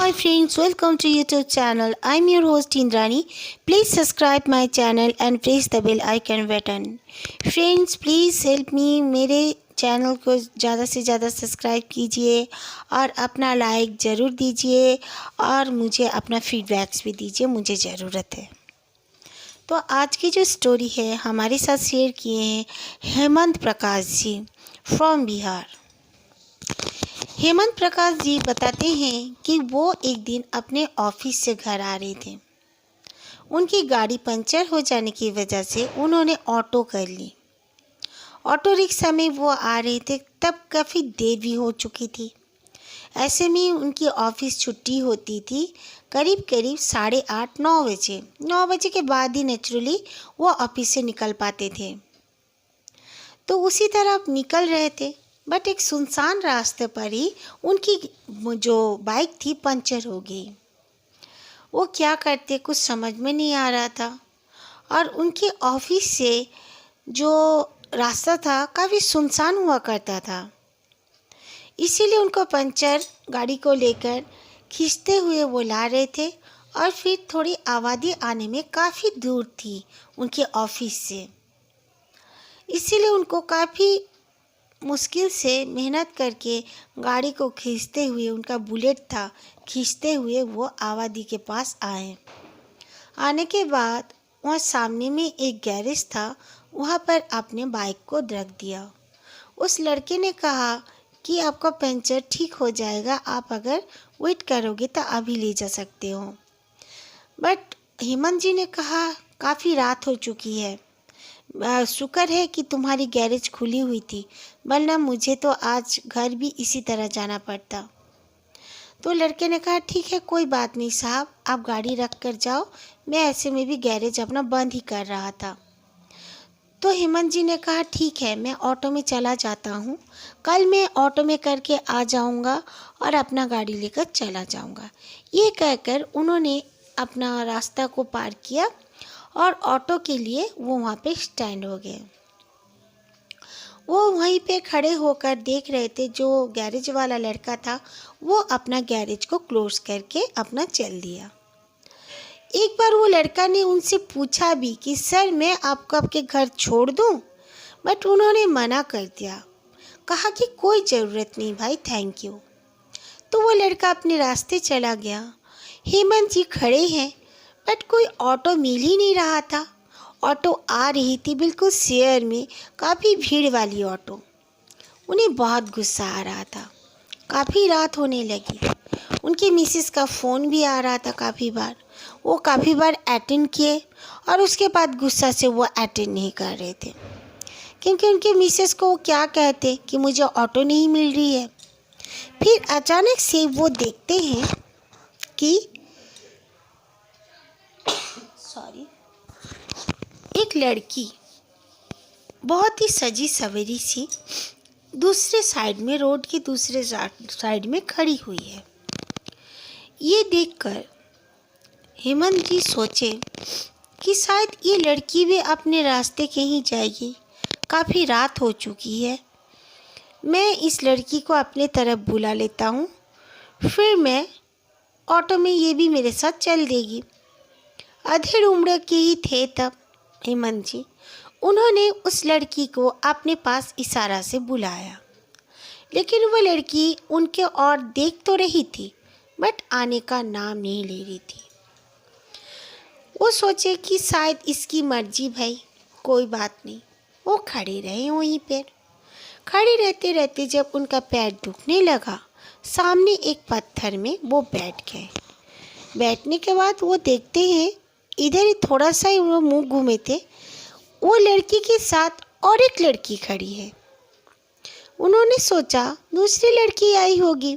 Hi friends, welcome to YouTube channel. I'm your host Indrani. Please subscribe my channel and press the bell icon button. Friends, please help me मेरे channel को ज़्यादा से ज़्यादा subscribe कीजिए और अपना like ज़रूर दीजिए और मुझे अपना फीडबैक्स भी दीजिए, मुझे ज़रूरत है। तो आज की जो स्टोरी है हमारे साथ शेयर किए हैं हेमंत प्रकाश जी फ्रॉम बिहार। हेमंत प्रकाश जी बताते हैं कि वो एक दिन अपने ऑफिस से घर आ रहे थे। उनकी गाड़ी पंचर हो जाने की वजह से उन्होंने ऑटो कर ली। ऑटो रिक्शा में वो आ रहे थे तब काफ़ी देर भी हो चुकी थी। ऐसे में उनकी ऑफिस छुट्टी होती थी करीब करीब 8:30-9 बजे। 9 बजे के बाद ही नेचुरली वो ऑफिस से निकल पाते थे। तो उसी तरह अब निकल रहे थे, बट एक सुनसान रास्ते पर ही उनकी जो बाइक थी पंचर हो गई। वो क्या करते कुछ समझ में नहीं आ रहा था और उनके ऑफिस से जो रास्ता था काफ़ी सुनसान हुआ करता था। इसीलिए उनको पंचर गाड़ी को लेकर खींचते हुए वो ला रहे थे और फिर थोड़ी आबादी आने में काफ़ी दूर थी उनके ऑफिस से। इसीलिए उनको काफ़ी मुश्किल से मेहनत करके गाड़ी को खींचते हुए, उनका बुलेट था, खींचते हुए वो आबादी के पास आए। आने के बाद वहाँ सामने में एक गैरेज था, वहाँ पर अपने बाइक को रख दिया। उस लड़के ने कहा कि आपका पंचर ठीक हो जाएगा, आप अगर वेट करोगे तो अभी ले जा सकते हो। बट हेमंत जी ने कहा काफ़ी रात हो चुकी है, शुक्र है कि तुम्हारी गैरेज खुली हुई थी, वरना मुझे तो आज घर भी इसी तरह जाना पड़ता। तो लड़के ने कहा ठीक है, कोई बात नहीं साहब, आप गाड़ी रख कर जाओ, मैं ऐसे में भी गैरेज अपना बंद ही कर रहा था। तो हेमंत जी ने कहा ठीक है, मैं ऑटो में चला जाता हूँ, कल मैं ऑटो में करके आ जाऊँगा और अपना गाड़ी लेकर चला जाऊँगा। ये कहकर उन्होंने अपना रास्ता को पार किया और ऑटो के लिए वो वहाँ पे स्टैंड हो गए। वो वहीं पे खड़े होकर देख रहे थे, जो गैरेज वाला लड़का था वो अपना गैरेज को क्लोज करके अपना चल दिया। एक बार वो लड़का ने उनसे पूछा भी कि सर मैं आपको आपके घर छोड़ दूँ, बट उन्होंने मना कर दिया, कहा कि कोई ज़रूरत नहीं भाई, थैंक यू। तो वो लड़का अपने रास्ते चला गया। हेमंत जी खड़े हैं बट कोई ऑटो मिल ही नहीं रहा था। ऑटो आ रही थी बिल्कुल शेयर में, काफ़ी भीड़ वाली ऑटो। उन्हें बहुत गुस्सा आ रहा था, काफ़ी रात होने लगी। उनकी मिसेस का फ़ोन भी आ रहा था काफ़ी बार, वो काफ़ी बार अटेंड किए और उसके बाद गुस्सा से वो अटेंड नहीं कर रहे थे, क्योंकि उनके मिसेस को वो क्या कहते कि मुझे ऑटो नहीं मिल रही है। फिर अचानक से वो देखते हैं कि एक लड़की बहुत ही सजी सवरी सी दूसरे साइड में, रोड की दूसरे साइड में खड़ी हुई है। ये देखकर हेमंत जी सोचे कि शायद ये लड़की भी अपने रास्ते कहीं जाएगी, काफ़ी रात हो चुकी है, मैं इस लड़की को अपने तरफ बुला लेता हूँ, फिर मैं ऑटो में ये भी मेरे साथ चल देगी। अधेड़ उम्र के ही थे तब हेमंत जी। उन्होंने उस लड़की को अपने पास इशारा से बुलाया, लेकिन वो लड़की उनके और देख तो रही थी बट आने का नाम नहीं ले रही थी। वो सोचे कि शायद इसकी मर्जी भाई, कोई बात नहीं। वो खड़े रहे वहीं पर। खड़े रहते रहते जब उनका पैर दुखने लगा, सामने एक पत्थर में वो बैठ गए। बैठने के बाद वो देखते हैं, इधर ही थोड़ा सा ही वो मुंह घूमे थे, वो लड़की के साथ और एक लड़की खड़ी है। उन्होंने सोचा दूसरी लड़की आई होगी।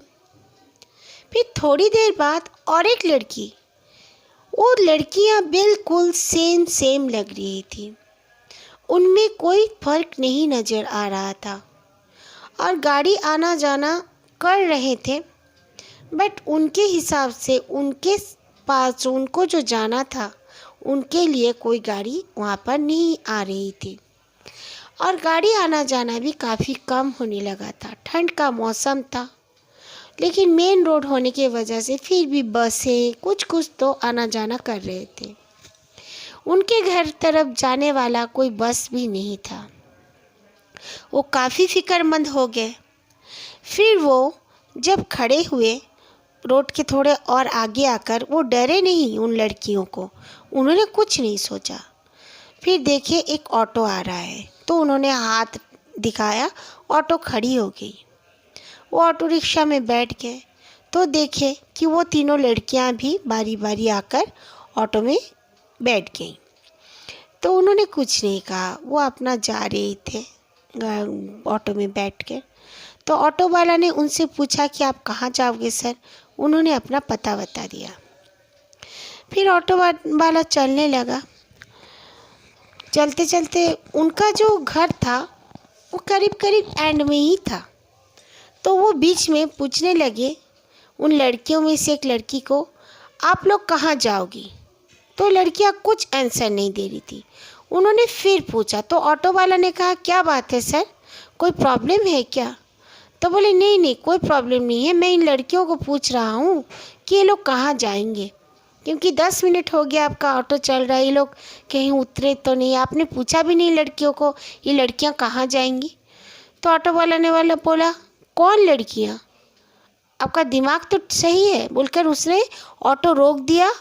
फिर थोड़ी देर बाद और एक लड़की, वो लड़कियां बिल्कुल सेम लग रही थी, उनमें कोई फर्क नहीं नज़र आ रहा था और गाड़ी आना जाना कर रहे थे, बट उनके हिसाब से उनके पास उनको जो जाना था उनके लिए कोई गाड़ी वहाँ पर नहीं आ रही थी और गाड़ी आना जाना भी काफ़ी कम होने लगा था। ठंड का मौसम था, लेकिन मेन रोड होने की वजह से फिर भी बसें कुछ कुछ तो आना जाना कर रहे थे। उनके घर तरफ जाने वाला कोई बस भी नहीं था। वो काफ़ी फिक्रमंद हो गए। फिर वो जब खड़े हुए रोड के थोड़े और आगे आकर, वो डरे नहीं उन लड़कियों को, उन्होंने कुछ नहीं सोचा। फिर देखे एक ऑटो आ रहा है तो उन्होंने हाथ दिखाया, ऑटो खड़ी हो गई। वो ऑटो रिक्शा में बैठ गए तो देखे कि वो तीनों लड़कियां भी बारी बारी आकर ऑटो में बैठ गईं। तो उन्होंने कुछ नहीं कहा, वो अपना जा रहे थे ऑटो में बैठ कर। तो ऑटो वाला ने उनसे पूछा कि आप कहाँ जाओगे सर? उन्होंने अपना पता बता दिया। फिर ऑटो वाला चलने लगा। चलते चलते उनका जो घर था वो करीब करीब एंड में ही था। तो वो बीच में पूछने लगे उन लड़कियों में से एक लड़की को, आप लोग कहाँ जाओगी? तो लड़कियाँ कुछ आंसर नहीं दे रही थी। उन्होंने फिर पूछा तो ऑटो वाला ने कहा, क्या बात है सर, कोई प्रॉब्लम है क्या? तो बोले नहीं नहीं, कोई प्रॉब्लम नहीं है, मैं इन लड़कियों को पूछ रहा हूँ कि ये लोग कहाँ जाएंगे, क्योंकि 10 मिनट हो गया आपका ऑटो चल रहा है, ये लोग कहीं उतरे तो नहीं, आपने पूछा भी नहीं लड़कियों को ये लड़कियाँ कहाँ जाएंगी। तो ऑटो वाला बोला, कौन लड़कियाँ, आपका दिमाग तो सही है, बोलकर उसने ऑटो रोक दिया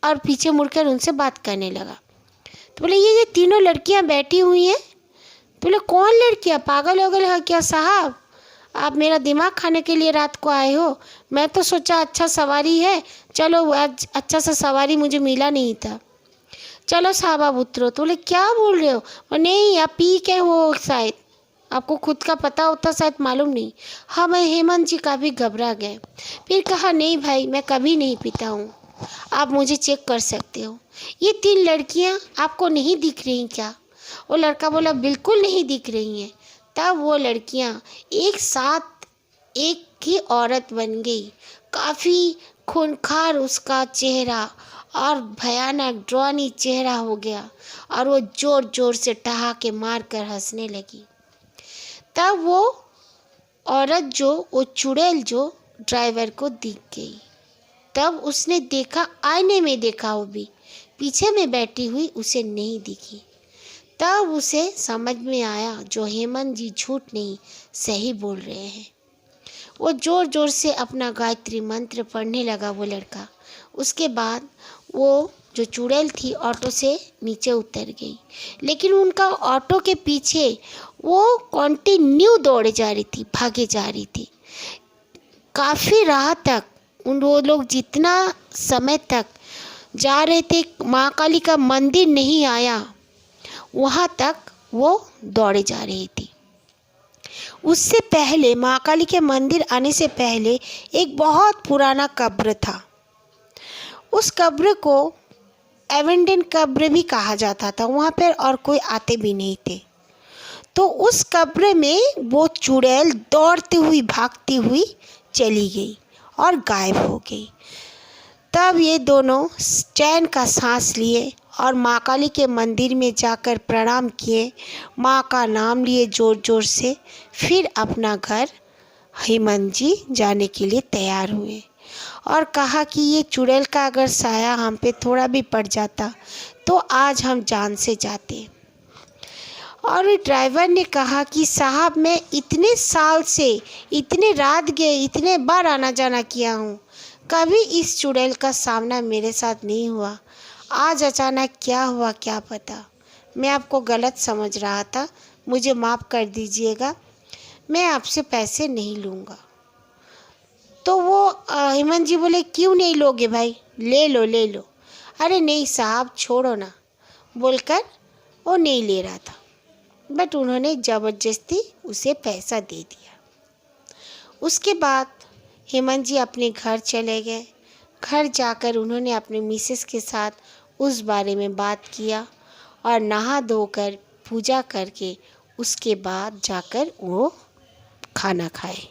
और पीछे मुड़कर उनसे बात करने लगा। तो बोले ये तीनों लड़कियां बैठी हुई हैं। तो बोले कौन लड़कियां, पागल हो गए हैं क्या साहब, आप मेरा दिमाग खाने के लिए रात को आए हो? मैं तो सोचा अच्छा सवारी है, चलो आज अच्छा सा सवारी मुझे मिला नहीं था, चलो साहब आप उतरो। तो बोले क्या बोल रहे हो? नहीं आप पी के हो शायद, आपको खुद का पता होता शायद मालूम नहीं। हाँ मैं हेमंत जी काफ़ी घबरा गए। फिर कहा नहीं भाई मैं कभी नहीं पीता हूँ, आप मुझे चेक कर सकते हो। ये 3 लड़कियाँ आपको नहीं दिख रही क्या? वो लड़का बोला बिल्कुल नहीं दिख रही हैं। तब वो लड़कियाँ एक साथ एक ही औरत बन गई। काफ़ी खूंखार उसका चेहरा और भयानक ड्रॉनी चेहरा हो गया और वो ज़ोर ज़ोर से ठहाके मार कर हंसने लगी। तब वो औरत वो चुड़ैल जो ड्राइवर को दिख गई। तब उसने देखा, आईने में देखा, वो भी पीछे में बैठी हुई उसे नहीं दिखी। तब उसे समझ में आया जो हेमंत जी झूठ नहीं सही बोल रहे हैं। वो ज़ोर ज़ोर से अपना गायत्री मंत्र पढ़ने लगा वो लड़का। उसके बाद वो जो चुड़ैल थी ऑटो से नीचे उतर गई, लेकिन उनका ऑटो के पीछे वो कंटिन्यू दौड़े जा रही थी, भागे जा रही थी। काफ़ी राह तक वो लोग जितना समय तक जा रहे थे, माँ काली का मंदिर नहीं आया, वहाँ तक वो दौड़े जा रही थी। उससे पहले, माँ काली के मंदिर आने से पहले एक बहुत पुराना कब्र था। उस कब्र को एवेंडन कब्र भी कहा जाता था, वहाँ पर और कोई आते भी नहीं थे। तो उस कब्र में वो चुड़ैल दौड़ती हुई भागती हुई चली गई और गायब हो गई। तब ये दोनों चैन का सांस लिए और माँ काली के मंदिर में जाकर प्रणाम किए, माँ का नाम लिए ज़ोर ज़ोर से, फिर अपना घर हेमंत जी जाने के लिए तैयार हुए और कहा कि ये चुड़ैल का अगर साया हम पे थोड़ा भी पड़ जाता तो आज हम जान से जाते। और ड्राइवर ने कहा कि साहब मैं इतने साल से इतने रात गए, इतने बार आना जाना किया हूँ, कभी इस चुड़ैल का सामना मेरे साथ नहीं हुआ। आज अचानक क्या हुआ क्या पता, मैं आपको गलत समझ रहा था, मुझे माफ़ कर दीजिएगा, मैं आपसे पैसे नहीं लूँगा। तो वो हेमंत जी बोले क्यों नहीं लोगे भाई, ले लो ले लो। अरे नहीं साहब छोड़ो ना, बोलकर वो नहीं ले रहा था, बट उन्होंने ज़बरदस्ती उसे पैसा दे दिया। उसके बाद हेमंत जी अपने घर चले गए। घर जाकर उन्होंने अपने मिसेस के साथ उस बारे में बात किया और नहा धोकर पूजा करके उसके बाद जाकर वो खाना खाए।